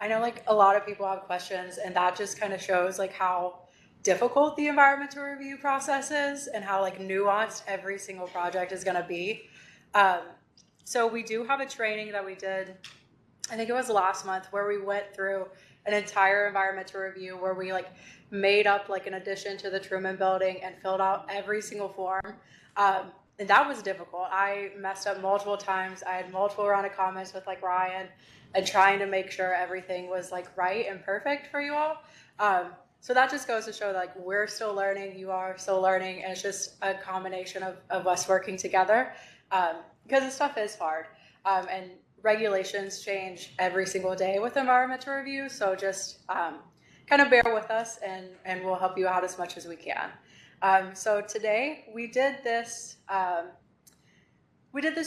I know like a lot of people have questions, and that just kind of shows like how difficult the environmental review process is and how like nuanced every single project is going to be. Um, so we do have a training that we did, I think it was last month, where we went through an entire environmental review where we like made up like an addition to the Truman Building and filled out every single form. And that was difficult. I messed up multiple times. I had multiple round of comments with like Ryan and trying to make sure everything was like right and perfect for you all. So that just goes to show that like we're still learning, you are still learning, and it's just a combination of us working together, because this stuff is hard. And regulations change every single day with environmental review, so just kind of bear with us, and we'll help you out as much as we can. So today we did this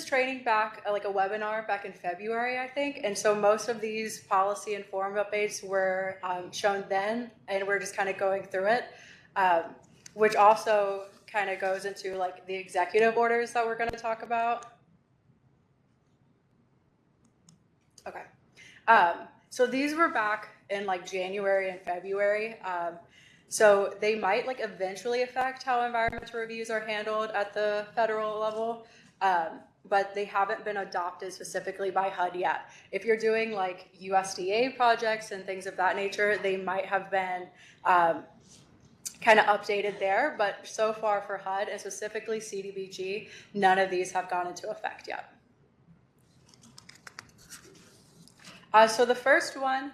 training back, like a webinar back in February, I think. And so most of these policy and form updates were shown then, and we're just kind of going through it, which also kind of goes into like the executive orders that we're going to talk about. Okay. So these were back in like January and February. So they might like eventually affect how environmental reviews are handled at the federal level, but they haven't been adopted specifically by HUD yet. If you're doing like USDA projects and things of that nature, they might have been kind of updated there, but so far for HUD and specifically CDBG, none of these have gone into effect yet. So the first one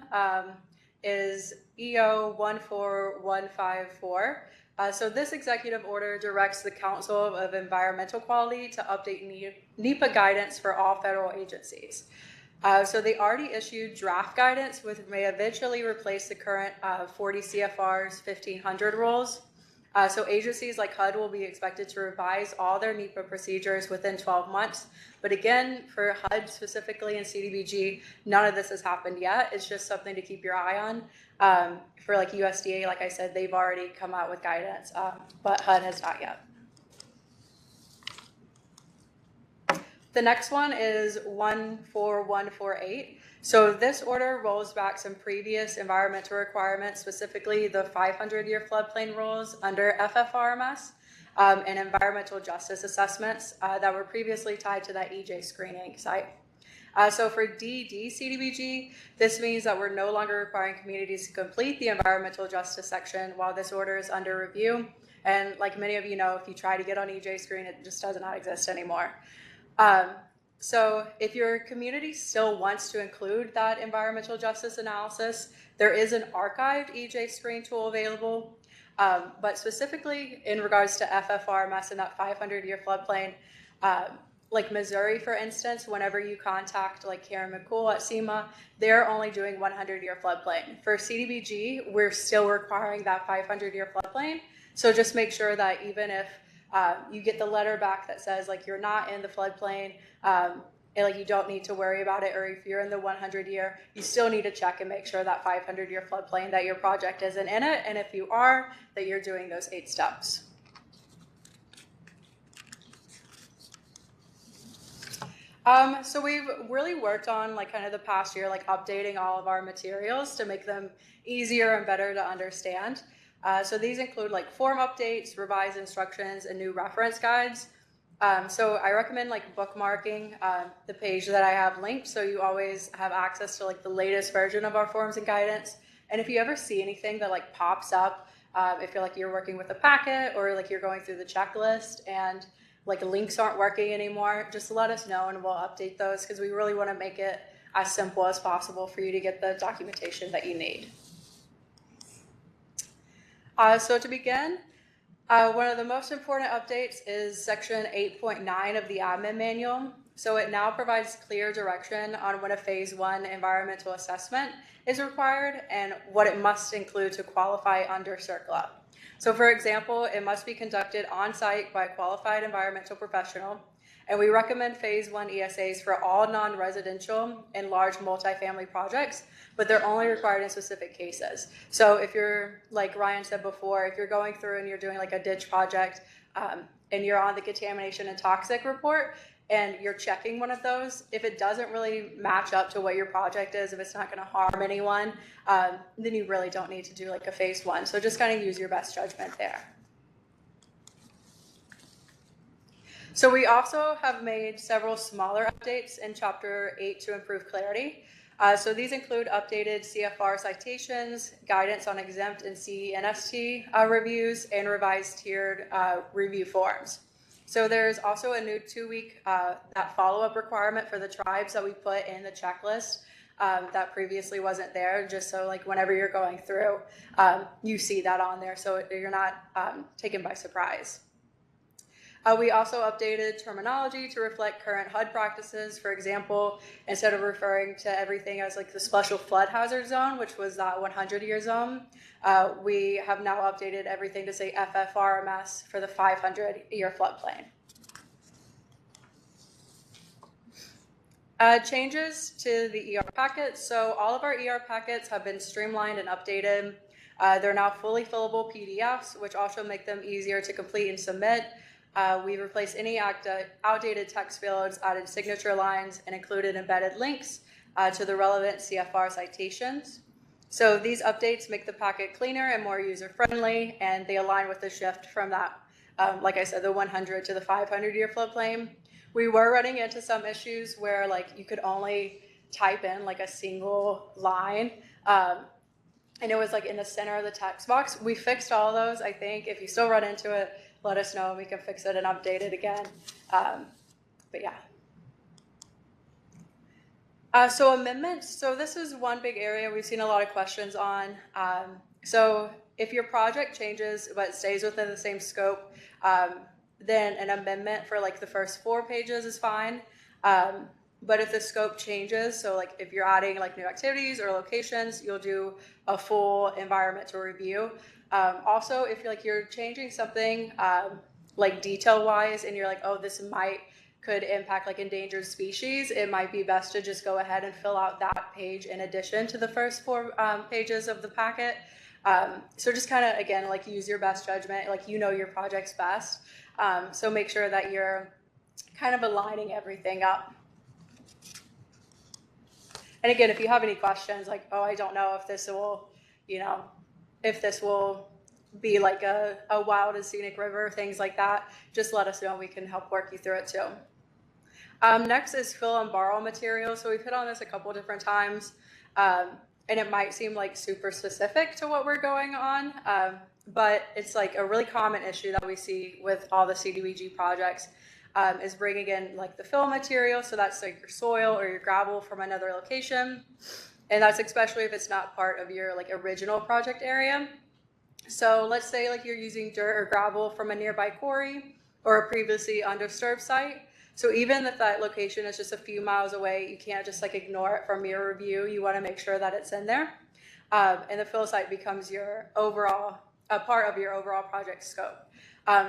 is EO 14154. So this executive order directs the Council of Environmental Quality to update NEPA guidance for all federal agencies. So they already issued draft guidance, which may eventually replace the current 40 CFR's 1500 rules. So agencies like HUD will be expected to revise all their NEPA procedures within 12 months. But again, for HUD specifically and CDBG, none of this has happened yet. It's just something to keep your eye on. For like USDA, like I said, they've already come out with guidance, but HUD has not yet. The next one is 14148. So this order rolls back some previous environmental requirements, specifically the 500-year floodplain rules under FFRMS and environmental justice assessments that were previously tied to that EJ screening site. So for DD CDBG, this means that we're no longer requiring communities to complete the environmental justice section while this order is under review. And like many of you know, if you try to get on EJ screen, it just does not exist anymore. So if your community still wants to include that environmental justice analysis, there is an archived EJ screen tool available. But specifically in regards to FFRMS and that 500-year floodplain, like Missouri, for instance, whenever you contact like Karen McCool at SEMA, they're only doing 100-year floodplain. For CDBG, we're still requiring that 500-year floodplain. So just make sure that even if you get the letter back that says like you're not in the floodplain, and like you don't need to worry about it, or if you're in the 100-year, you still need to check and make sure that 500-year floodplain that your project isn't in it, and if you are, that you're doing those 8 steps. So we've really worked on like kind of the past year, like updating all of our materials to make them easier and better to understand. So these include like form updates, revised instructions, and new reference guides. So I recommend like bookmarking the page that I have linked, so you always have access to like the latest version of our forms and guidance. And if you ever see anything that like pops up, if you're like you're working with a packet or like you're going through the checklist and like links aren't working anymore, just let us know and we'll update those, because we really want to make it as simple as possible for you to get the documentation that you need. So to begin, one of the most important updates is section 8.9 of the admin manual. So it now provides clear direction on when a phase 1 environmental assessment is required and what it must include to qualify under CERCLA. So for example, it must be conducted on site by a qualified environmental professional, and we recommend phase 1 ESAs for all non-residential and large multifamily projects, but they're only required in specific cases. So if you're, like Ryan said before, if you're going through and you're doing like a ditch project and you're on the contamination and toxic report, and you're checking one of those, if it doesn't really match up to what your project is, if it's not going to harm anyone, then you really don't need to do like a phase one. So just kind of use your best judgment there. So we also have made several smaller updates in Chapter 8 to improve clarity. So these include updated CFR citations, guidance on exempt and CNST reviews, and revised tiered review forms. So there's also a new 2-week that follow-up requirement for the tribes that we put in the checklist that previously wasn't there, just so like whenever you're going through, you see that on there so you're not taken by surprise. We also updated terminology to reflect current HUD practices. For example, instead of referring to everything as like the special flood hazard zone, which was that 100-year zone, we have now updated everything to say FFRMS for the 500-year floodplain. Changes to the ER packets. So all of our ER packets have been streamlined and updated. They're now fully fillable PDFs, which also make them easier to complete and submit. We replaced any outdated text fields, added signature lines, and included embedded links to the relevant CFR citations. So these updates make the packet cleaner and more user-friendly, and they align with the shift from that, like I said, the 100 to the 500-year floodplain. We were running into some issues where like you could only type in like a single line, and it was like in the center of the text box. We fixed all those, I think. If you still run into it, let us know and we can fix it and update it again. But yeah. So amendments. So this is one big area we've seen a lot of questions on. So if your project changes but stays within the same scope, then an amendment for like the first 4 pages is fine. But if the scope changes, so like if you're adding like new activities or locations, you'll do a full environmental review. Also, if you're changing something like detail-wise, and you're like, oh, this could impact like endangered species, it might be best to just go ahead and fill out that page in addition to the first 4 pages of the packet. So just kind of, again, like use your best judgment, like you know your project's best. So make sure that you're kind of aligning everything up. And again, if you have any questions, like, oh, I don't know if this will, if this will be like a wild and scenic river, things like that, just let us know and we can help work you through it too. Next is fill and borrow material. So we've hit on this a couple different times, and it might seem like super specific to what we're going on, but it's like a really common issue that we see with all the CDBG projects. Is bringing in like the fill material, so that's like your soil or your gravel from another location, and that's especially if it's not part of your like original project area. So let's say like you're using dirt or gravel from a nearby quarry or a previously undisturbed site. So even if that location is just a few miles away, you can't just like ignore it from your review. You want to make sure that it's in there, and the fill site becomes your a part of your overall project scope.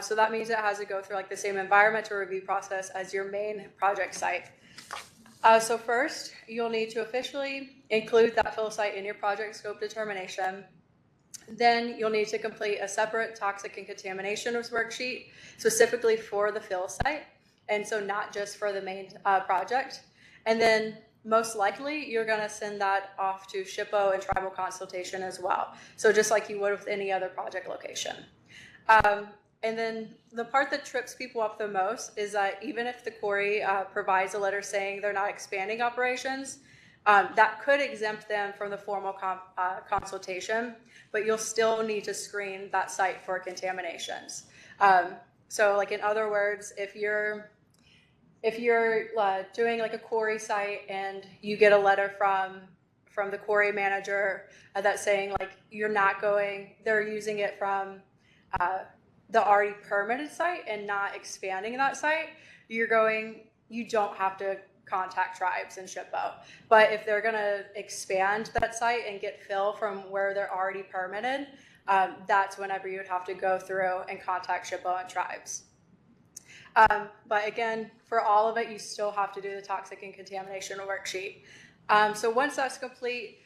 So that means it has to go through like the same environmental review process as your main project site. So first, you'll need to officially include that fill site in your project scope determination. Then you'll need to complete a separate toxic and contamination worksheet specifically for the fill site, and so not just for the main project. And then most likely you're going to send that off to SHPO and tribal consultation as well. So just like you would with any other project location. And then the part that trips people up the most is that even if the quarry provides a letter saying they're not expanding operations, that could exempt them from the formal consultation, but you'll still need to screen that site for contaminations. So like in other words, if you're doing like a quarry site and you get a letter from the quarry manager that's saying like they're using it from the already permitted site and not expanding that site, you don't have to contact tribes and SHPO. But if they're gonna expand that site and get fill from where they're already permitted, that's whenever you would have to go through and contact SHPO and tribes. But again, for all of it, you still have to do the toxic and contamination worksheet. So once that's complete,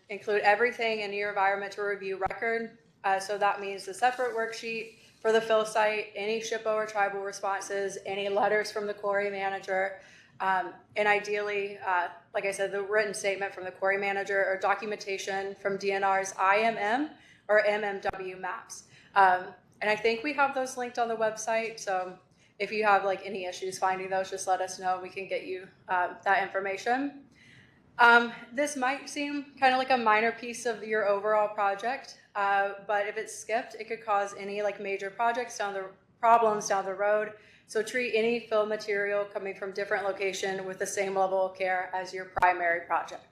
include everything in your environmental review record. So that means the separate worksheet, for the fill site, any SHPO or tribal responses, any letters from the quarry manager, and ideally, like I said, the written statement from the quarry manager or documentation from DNR's IMM or MMW maps. And I think we have those linked on the website. So if you have like any issues finding those, just let us know. We can get you that information. This might seem kind of like a minor piece of your overall project, but if it's skipped, it could cause any like major problems down the road. So treat any fill material coming from different location with the same level of care as your primary project.